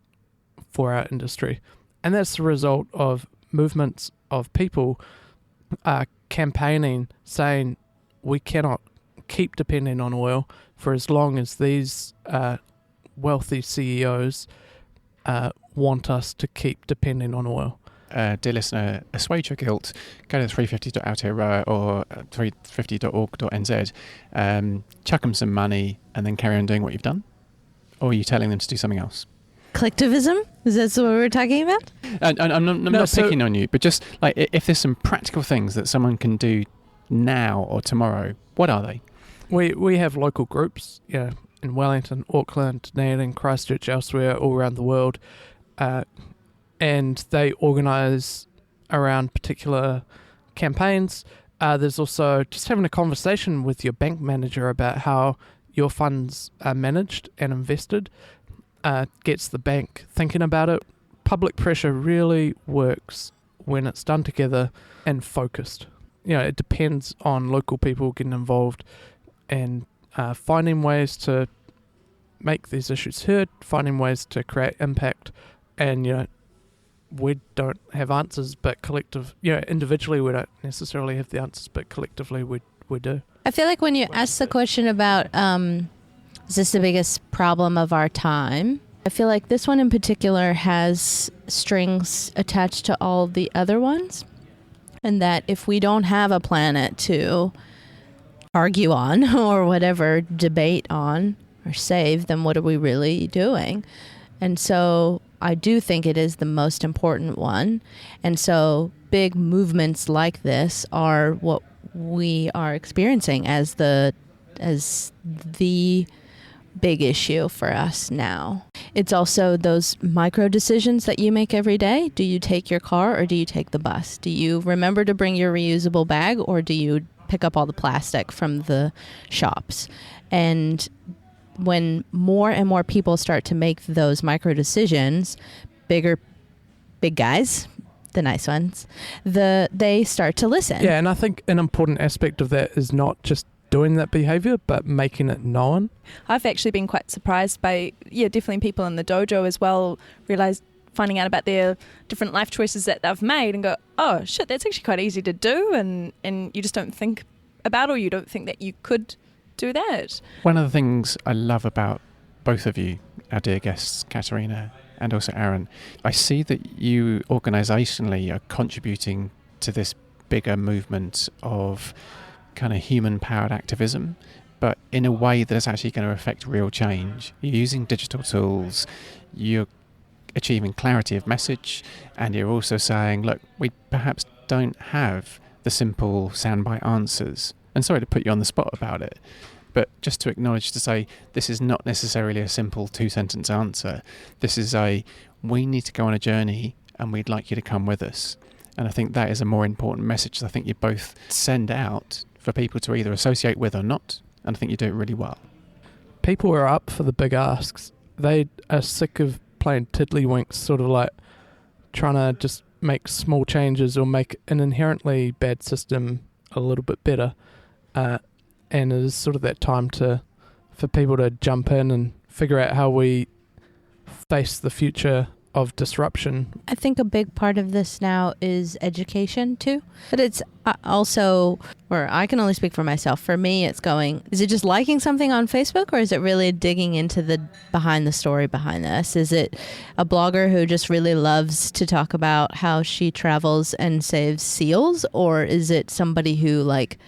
for our industry. And that's the result of movements of people campaigning, saying we cannot keep depending on oil for as long as these wealthy CEOs want us to keep depending on oil. Dear listener, assuage your guilt. Go to 350.AOTEAROA or 350.org.nz, chuck them some money and then carry on doing what you've done? Or are you telling them to do something else? Collectivism? Is that what we're talking about? I'm not picking on you, but just like if there's some practical things that someone can do now or tomorrow, what are they? We have local groups, in Wellington, Auckland, Dunedin, Christchurch, elsewhere, all around the world, and they organise around particular campaigns. There's also just having a conversation with your bank manager about how your funds are managed and invested, gets the bank thinking about it. Public pressure really works when it's done together and focused. It depends on local people getting involved and finding ways to make these issues heard, finding ways to create impact. And, we don't have answers, but individually we don't necessarily have the answers, but collectively we do. I feel like when you ask the question about, is this the biggest problem of our time? I feel like this one in particular has strings attached to all the other ones. And that if we don't have a planet to argue on or whatever, debate on or save, then what are we really doing? And so I do think it is the most important one. And so big movements like this are what we are experiencing as the big issue for us now. It's also those micro decisions that you make every day. Do you take your car or do you take the bus? Do you remember to bring your reusable bag or do you pick up all the plastic from the shops. And when more and more people start to make those micro decisions, big guys, the nice ones, they start to listen. Yeah, and I think an important aspect of that is not just doing that behavior, but making it known. I've actually been quite surprised by, definitely people in the dojo as well, finding out about their different life choices that they've made and go, oh shit, that's actually quite easy to do, and you just don't think about, or you don't think that you could do that. One of the things I love about both of you, our dear guests, Catarina and also Aaron, I see that you organisationally are contributing to this bigger movement of kind of human-powered activism, but in a way that is actually going to affect real change. You're using digital tools, you're achieving clarity of message, and you're also saying, look, we perhaps don't have the simple soundbite answers. And sorry to put you on the spot about it, but just to acknowledge, to say this is not necessarily a simple 2-sentence answer. This is we need to go on a journey and we'd like you to come with us. And I think that is a more important message I think you both send out for people to either associate with or not. And I think you do it really well. People are up for the big asks. They are sick of playing tiddlywinks, sort of like trying to just make small changes or make an inherently bad system a little bit better. And it is sort of that time for people to jump in and figure out how we face the future of disruption. I think a big part of this now is education too. But it's also, or I can only speak for myself, for me it's going, is it just liking something on Facebook, or is it really digging into the behind the story behind this? Is it a blogger who just really loves to talk about how she travels and saves seals, or is it somebody who like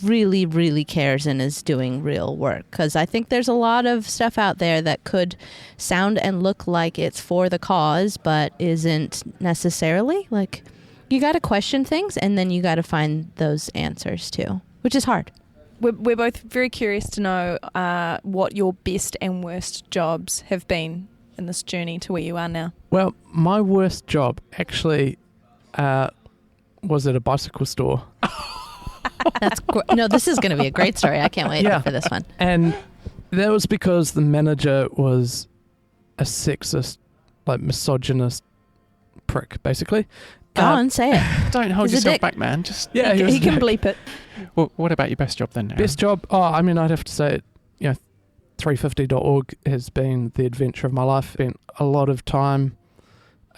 really, really cares and is doing real work? Because I think there's a lot of stuff out there that could sound and look like it's for the cause, but isn't necessarily. Like, you got to question things, and then you got to find those answers too, which is hard. We're both very curious to know what your best and worst jobs have been in this journey to where you are now. Well, my worst job actually was at a bicycle store. That's no, this is going to be a great story. I can't wait for this one. And that was because the manager was a sexist, like misogynist prick, basically. Go on, say it. Don't hold yourself back, man. Just he can bleep it. Well, what about your best job then, Aaron? Best job? Oh, I mean, I'd have to say, 350.org has been the adventure of my life. Spent a lot of time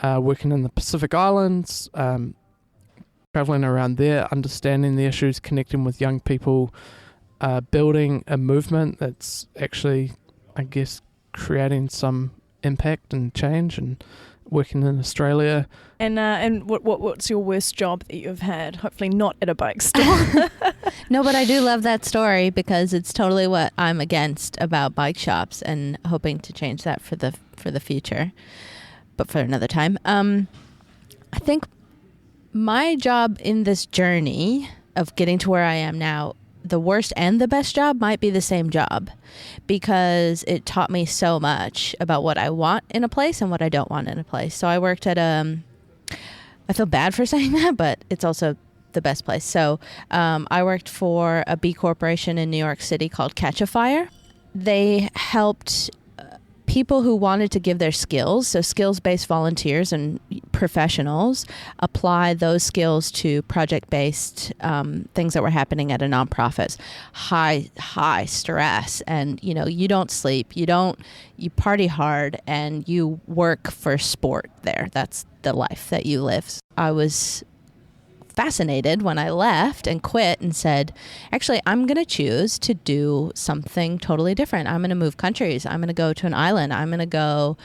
working in the Pacific Islands, traveling around there, understanding the issues, connecting with young people, building a movement that's actually, I guess, creating some impact and change, and working in Australia. And what's your worst job that you've had? Hopefully not at a bike store. No, but I do love that story because it's totally what I'm against about bike shops, and hoping to change that for the future, but for another time. I think my job in this journey of getting to where I am now, the worst and the best job might be the same job, because it taught me so much about what I want in a place and what I don't want in a place. So I worked at I feel bad for saying that, but it's also the best place. So I worked for a B corporation in New York City called Catch a Fire. They helped people who wanted to give their skills, so skills-based volunteers and professionals, apply those skills to project-based things that were happening at a nonprofit. High stress, and you don't sleep, you party hard, and you work for sport there. That's the life that you live. I was fascinated when I left and quit and said, actually, I'm going to choose to do something totally different. I'm going to move countries. I'm going to go to an island. I'm going to go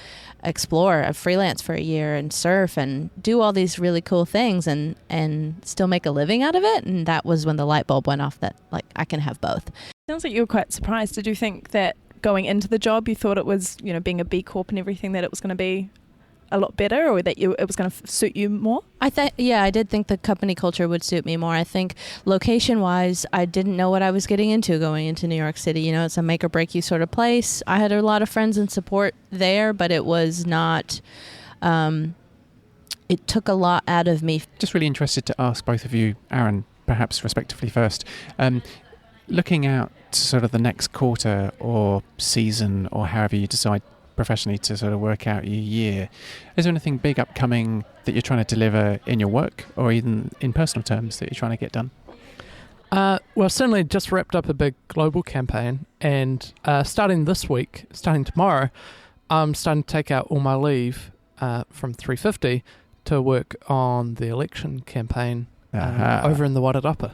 explore, freelance for a year and surf and do all these really cool things and still make a living out of it. And that was when the light bulb went off that, like, I can have both. Sounds like you were quite surprised. Did you think that going into the job, you thought it was, being a B Corp and everything, that it was going to be a lot better, or that it was going to suit you more? I did think the company culture would suit me more. I think location-wise, I didn't know what I was getting into going into New York City. It's a make or break you sort of place. I had a lot of friends and support there, but it was not, it took a lot out of me. Just really interested to ask both of you, Aaron, perhaps respectively first. Looking out to sort of the next quarter or season, or however you decide professionally to sort of work out your year, is there anything big upcoming that you're trying to deliver in your work, or even in personal terms, that you're trying to get done? Well, certainly just wrapped up a big global campaign, and starting tomorrow, I'm starting to take out all my leave from 350 to work on the election campaign over in the Wairarapa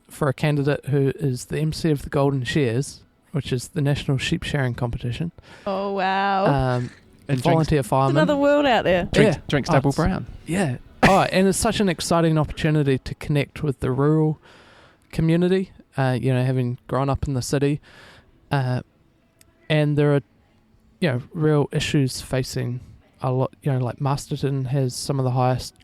for a candidate who is the MC of the Golden Shares, which is the national sheep sharing competition. Oh, wow. And volunteer fireman. Another world out there. Drinks double brown. Yeah. Oh, and it's such an exciting opportunity to connect with the rural community, having grown up in the city. And there are, real issues facing a lot, like Masterton has some of the highest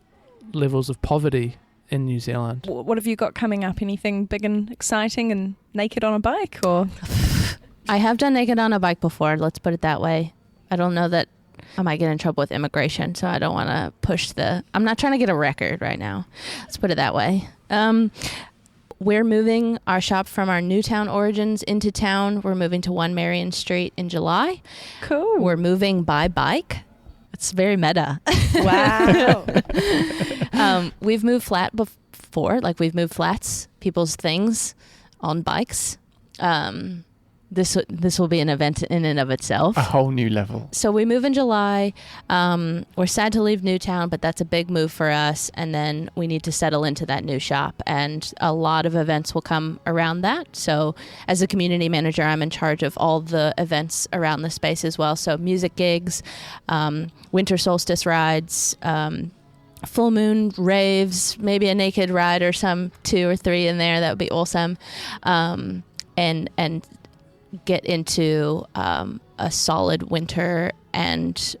levels of poverty in New Zealand. What have you got coming up? Anything big and exciting and naked on a bike, or? I have done naked on a bike before, let's put it that way. I don't know that I might get in trouble with immigration, so I don't want to push I'm not trying to get a record right now. Let's put it that way. We're moving our shop from our Newtown origins into town. We're moving to 1 Marion Street in July. Cool. We're moving by bike. It's very meta. Wow. We've moved flat before, like we've moved flats, people's things on bikes. This will be an event in and of itself. A whole new level. So we move in July. We're sad to leave Newtown, but that's a big move for us. And then we need to settle into that new shop. And a lot of events will come around that. So as a community manager, I'm in charge of all the events around the space as well. So music gigs, winter solstice rides, full moon raves, maybe a naked ride or some 2 or 3 in there. That would be awesome. And get into a solid winter and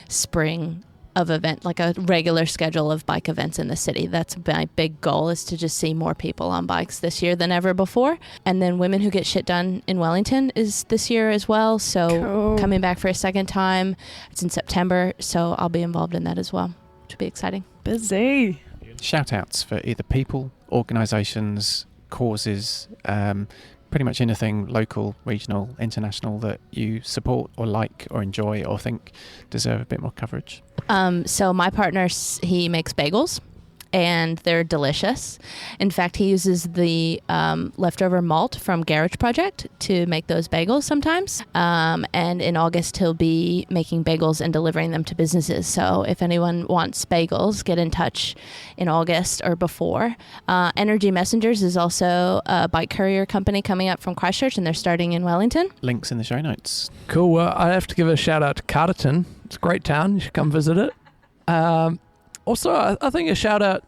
spring of event, like a regular schedule of bike events in the city. That's my big goal, is to just see more people on bikes this year than ever before. And then Women Who Get Shit Done in Wellington is this year as well. So cool. Coming back for a second time. It's in September, so I'll be involved in that as well, which will be exciting. Busy. Shout outs for either people, organisations, causes, pretty much anything local, regional, international that you support or like or enjoy or think deserve a bit more coverage. So my partner, he makes bagels, and they're delicious. In fact, he uses the leftover malt from Garage Project to make those bagels sometimes. And in August, he'll be making bagels and delivering them to businesses. So if anyone wants bagels, get in touch in August or before. Energy Messengers is also a bike courier company coming up from Christchurch, and they're starting in Wellington. Links in the show notes. Cool. Well, I have to give a shout out to Catarina. It's a great town. You should come visit it. Also, I think a shout out,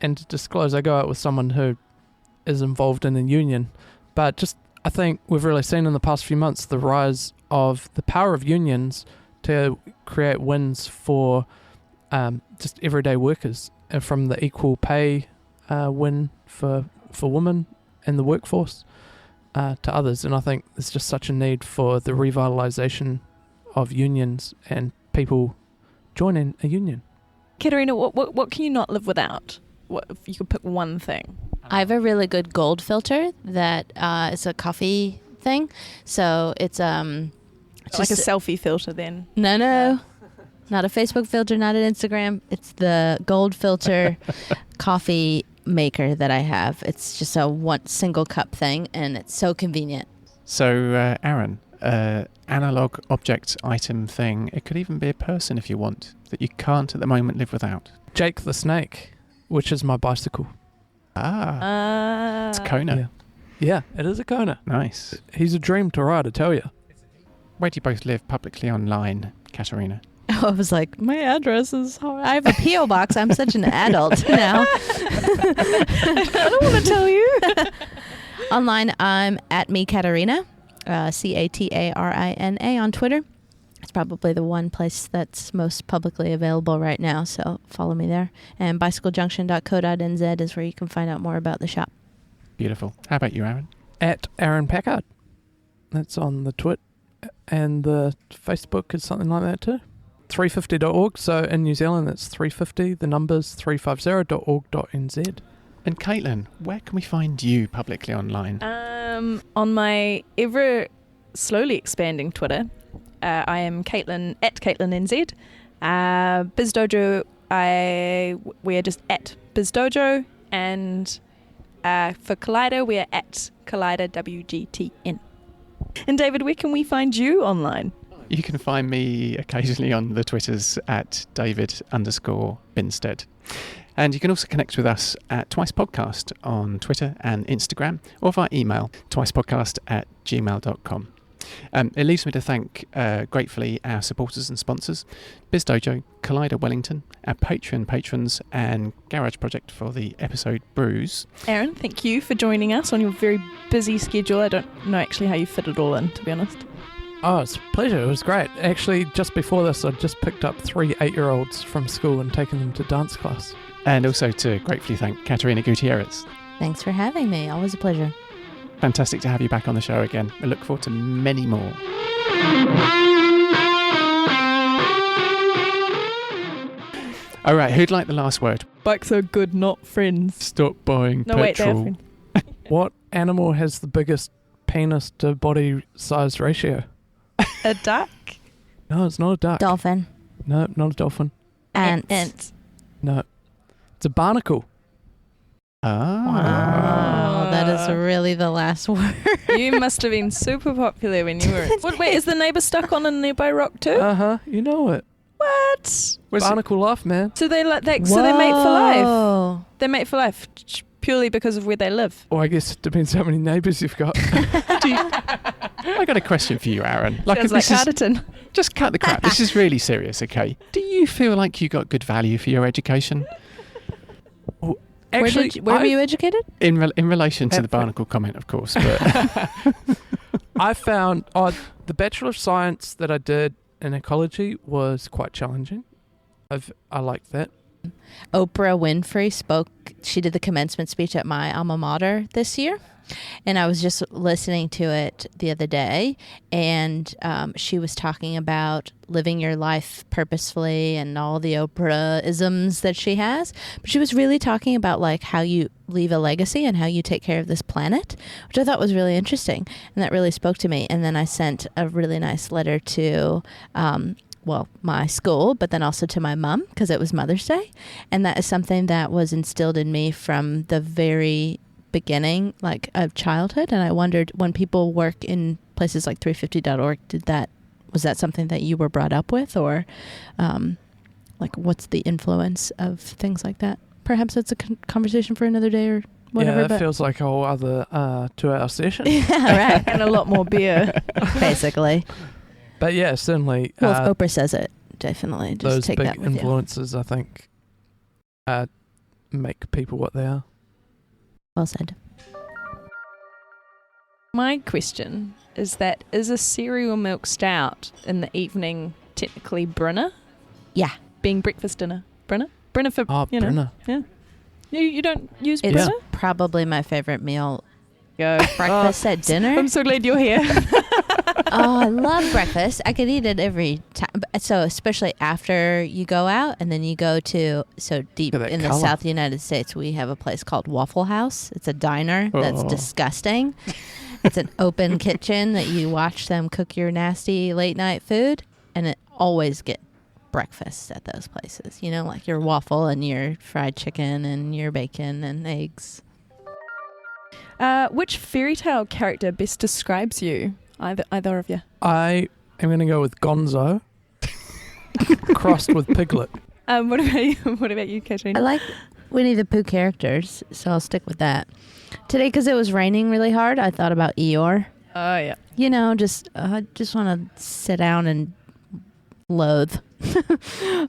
and to disclose, I go out with someone who is involved in a union, but just I think we've really seen in the past few months the rise of the power of unions to create wins for just everyday workers, from the equal pay win for women in the workforce to others. And I think there's just such a need for the revitalisation of unions and people joining a union. Catarina, what can you not live without? What if you could pick one thing? I have a really good gold filter that is a coffee thing. So it's like a selfie filter then? No. Not a Facebook filter, not an Instagram. It's the gold filter coffee maker that I have. It's just a one single cup thing, and it's so convenient. So, Aaron, analog object item thing. It could even be a person if you want, that you can't at the moment live without. Jake the Snake, which is my bicycle. It's a Kona. Yeah, it is a Kona. Nice. He's a dream to ride, I tell you. Where do you both live publicly online, Catarina? I was like, my address is hard. I have a P.O. box. I'm such an adult now. I don't want to tell you. Online, I'm at me Catarina, Catarina on Twitter. It's probably the one place that's most publicly available right now, so follow me there. And bicyclejunction.co.nz is where you can find out more about the shop. Beautiful. How about you, Aaron? At Aaron Packard. That's on the Twit, and the Facebook is something like that too. 350.org. So in New Zealand, it's 350. The number's 350.org.nz. And Caitlin, where can we find you publicly online? On my ever slowly expanding Twitter, I am Caitlin at CaitlinNZ. BizDojo, we are just at BizDojo, and for Collider, we are at Collider Wgtn. And David, where can we find you online? You can find me occasionally on the Twitters at David_Binstead. And you can also connect with us at Twice Podcast on Twitter and Instagram, or via email, twicepodcast@gmail.com. It leaves me to thank gratefully our supporters and sponsors, BizDojo, Collider Wellington, our Patreon patrons, and Garage Project for the episode Brews. Aaron, thank you for joining us on your very busy schedule. I don't know actually how you fit it all in, to be honest. Oh, it's a pleasure. It was great. Actually, just before this, I just picked up 3 8-year-olds from school and taken them to dance class. And also to gratefully thank Catarina Gutierrez. Thanks for having me. Always a pleasure. Fantastic to have you back on the show again. I look forward to many more. All right, who'd like the last word? Bikes are good, not friends. Stop buying No, wait, they're petrol. friends. What animal has the biggest penis to body size ratio? A duck? No, it's not a duck. Dolphin. No, not a dolphin. Ants. No. It's a barnacle. Wow, that is really the last word. You must have been super popular when you were... Wait, is the neighbour stuck on a nearby rock too? Uh-huh. You know it. What? Barnacle life, man. So they so they mate for life. Whoa. They mate for life purely because of where they live. Or I guess it depends how many neighbours you've got. I got a question for you, Aaron. Sounds like Carterton. Just cut the crap. This is really serious, okay? Do you feel like you got good value for your education? Actually, where were you educated? In relation to the barnacle comment, of course. But I found the Bachelor of Science that I did in ecology was quite challenging. I liked that. Oprah Winfrey spoke. She did the commencement speech at my alma mater this year. And I was just listening to it the other day, and she was talking about living your life purposefully and all the Oprah-isms that she has. But she was really talking about like how you leave a legacy and how you take care of this planet, which I thought was really interesting. And that really spoke to me. And then I sent a really nice letter to my school, but then also to my mom because it was Mother's Day. And that is something that was instilled in me from the very beginning, like of childhood. And I wondered, when people work in places like 350.org, was that something that you were brought up with, or like what's the influence of things like that? Perhaps it's a conversation for another day or whatever. Yeah, it feels like a whole other 2-hour session. Yeah, right. And a lot more beer. Basically. But yeah, certainly. Well, if Oprah says it, definitely just those take big that with you. influences, I think, make people what they are. Well said. My question is a cereal milk stout in the evening technically Brunner? Yeah. Being breakfast dinner. Brunner? Brunner for, Brunner. Yeah. You don't use It's Brunner? probably my favorite meal. Go. Breakfast at dinner. I'm so glad you're here. Oh, I love breakfast. I could eat it every time. So especially after you go out and then you go to, so deep in the South United States, we have a place called Waffle House. It's a diner that's disgusting. It's an open kitchen that you watch them cook your nasty late night food, and it always get breakfast at those places. You know, like your waffle and your fried chicken and your bacon and eggs. Which fairy tale character best describes you? Either of you? I am going to go with Gonzo, crossed with Piglet. What about you, Catarina? I like Winnie the Pooh characters, so I'll stick with that. Today, because it was raining really hard, I thought about Eeyore. Oh, yeah. You know, just want to sit down and loathe.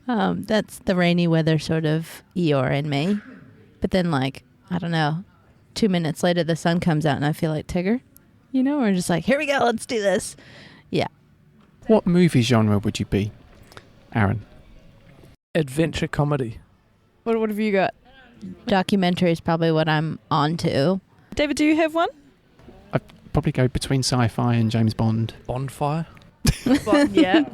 That's the rainy weather sort of Eeyore in me. But then, like, I don't know, 2 minutes later, the sun comes out and I feel like Tigger. You know, we're just like, here we go, let's do this. Yeah. What movie genre would you be, Aaron? Adventure comedy. What have you got? Documentary is probably what I'm on to. David, do you have one? I'd probably go between sci-fi and James Bond. Bonfire. Well, yeah.